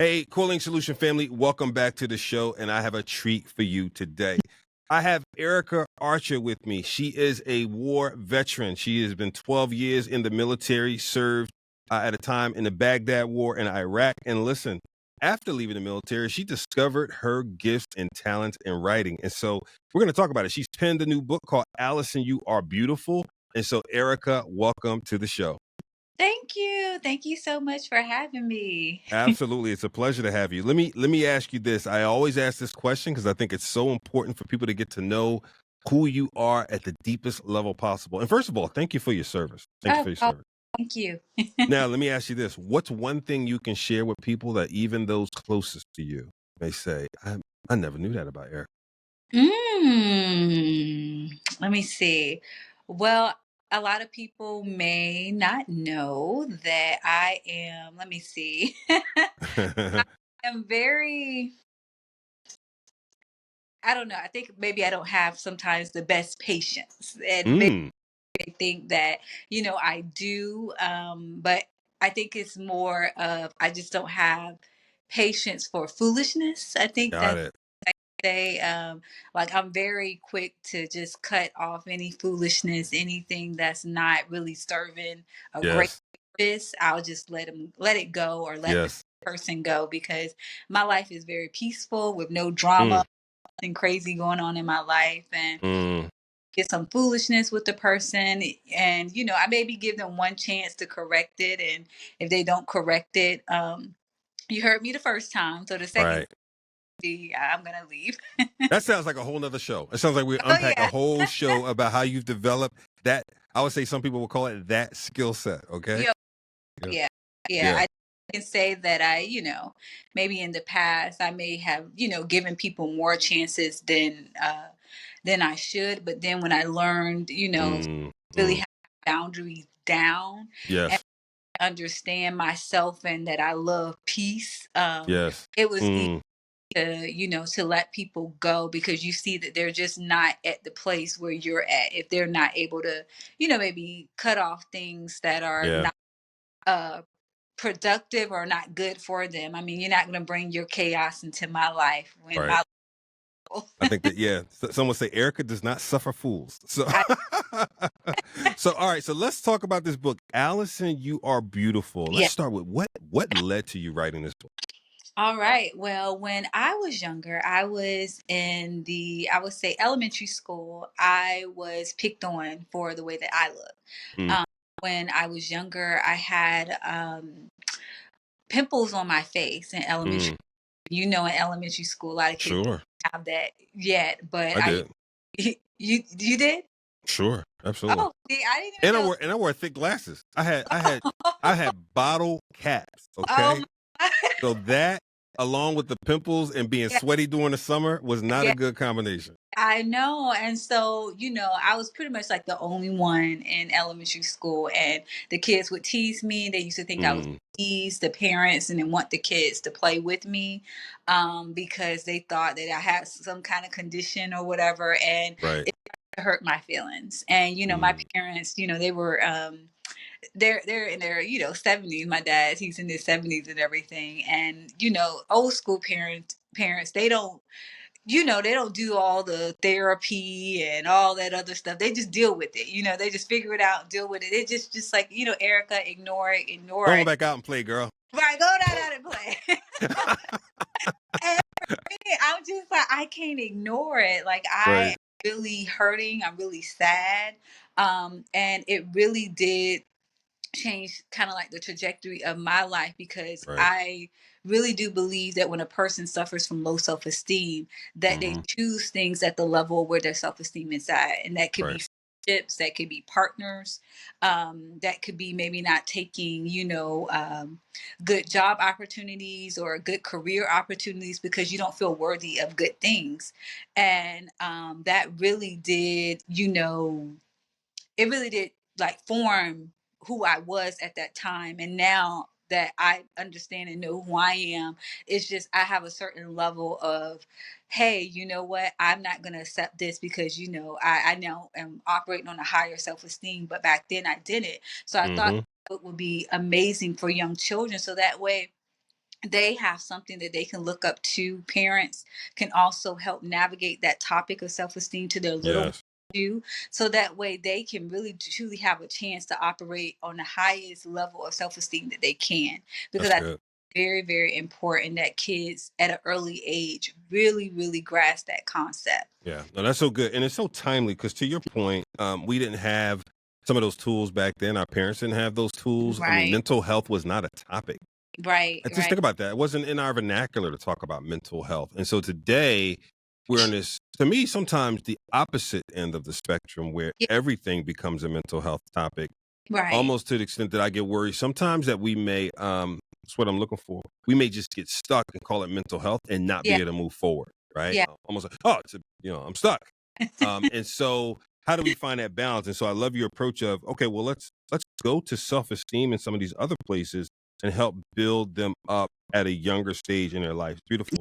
Hey, Cooling Solution family, welcome back to the show, and I have a treat for you today. I have Erica Archer with me. She is a war veteran. She has been 12 years in the military, served at a time in the Baghdad War in Iraq. And listen, after leaving the military, she discovered her gifts and talents in writing. And so we're going to talk about it. She's penned a new book called Alison, You Are Beautiful. And so, Erica, welcome to the show. Thank you. Thank you so much for having me. Absolutely. It's a pleasure to have you. Let me ask you this. I always ask this question because I think it's so important for people to get to know who you are at the deepest level possible. And first of all, thank you for your service. Thank you Oh, for your oh, service. thank you. Now, let me ask you this. What's one thing you can share with people that even those closest to you may say, I never knew that about Eric? Let me see. Well, a lot of people may not know that I am, let me see. I am very, I don't know. I think maybe I don't have sometimes the best patience. And maybe mm, they think that, I do. But I think it's more of I just don't have patience for foolishness. I think got that's it. say like I'm very quick to just cut off any foolishness, anything that's not really serving a great Yes. purpose. I'll just let it go or let the Yes. person go because my life is very peaceful with no Mm, drama, nothing crazy going on in my life, and mm, get some foolishness with the person, and I maybe give them one chance to correct it, and if they don't correct it, you heard me the first time, so the second right. I'm gonna leave. That sounds like a whole nother show. It sounds like we Oh unpack a yeah. whole show about how you've developed that. I would say some people will call it that skill set. Okay. Yeah, Yeah. yeah, yeah. Yeah. I can say that maybe in the past I may have, given people more chances than I should. But then when I learned, Mm, really mm, have boundaries down and yes. understand myself and that I love peace, Yes. it was easy Mm, to let people go because you see that they're just not at the place where you're at. If they're not able to, maybe cut off things that are yeah. not uh productive or not good for them. I mean, you're not going to bring your chaos into my life when Right. my I think that yeah. Someone say Erica does not suffer fools. So, I, so all right. So let's talk about this book, Allison. You Are Beautiful. Let's yeah. start with what led to you writing this book. All right. Well, when I was younger, I was in I would say elementary school. I was picked on for the way that I look. Mm, Um, when I was younger, I had pimples on my face in elementary. mm, In elementary school, a lot of kids sure. don't have that yet, but I I did. you did? Sure. Absolutely. Oh, see, I didn't even And I know. wore thick glasses. I had bottle caps, Oh okay? my. So that along with the pimples and being Yeah, sweaty during the summer was not a yeah, good combination. I know. And so, I was pretty much like the only one in elementary school. And the kids would tease me. They used to think I was Mm, tease the parents and then want the kids to play with me because they thought that I had some kind of condition or whatever. And right. it hurt my feelings. And, my Mm, parents, they were they're in their 70s. My dad, he's in his 70s and everything, and old school parents, they don't do all the therapy and all that other stuff. They just deal with it. They just figure it out and deal with it. It just like, Erica, ignore go on it. back out and play, girl. Right, go down out and play. And I'm just like, I can't ignore it. Like, I Right. am really hurting. I'm really sad. And it really did changed kind of like the trajectory of my life because Right. I really do believe that when a person suffers from low self-esteem, that they Hmm. choose things at the level where their self-esteem is at, and that could Right. be friendships, that could be partners, that could be maybe not taking good job opportunities or good career opportunities because you don't feel worthy of good things. And that really did, it really did like form who I was at that time. And now that I understand and know who I am, it's just I have a certain level of, hey, you know what? I'm not going to accept this because, I now am operating on a higher self esteem. But back then I didn't. So I thought Hmm. it would be amazing for young children. So that way, they have something that they can look up to. Parents can also help navigate that topic of self-esteem to their little ones Yes, too, so that way they can really truly have a chance to operate on the highest level of self-esteem that they can. Because that's I think good. it's very, very important that kids at an early age really, really grasp that concept. Yeah, no, that's so good, and it's so timely because to your point, we didn't have some of those tools back then. Our parents didn't have those tools. I mean, Right, mental health was not a topic. right, And just right, think about that. It wasn't in our vernacular to talk about mental health. And so today we're in this, to me, sometimes the opposite end of the spectrum where yeah, everything becomes a mental health topic, right, almost to the extent that I get worried sometimes that we may, that's what I'm looking for. We may just get stuck and call it mental health and not be yeah, able to move forward. Right. yeah. Almost like, oh, I'm stuck. And so how do we find that balance? And so I love your approach of, okay, well, let's go to self-esteem in some of these other places and help build them up at a younger stage in their life. Beautiful.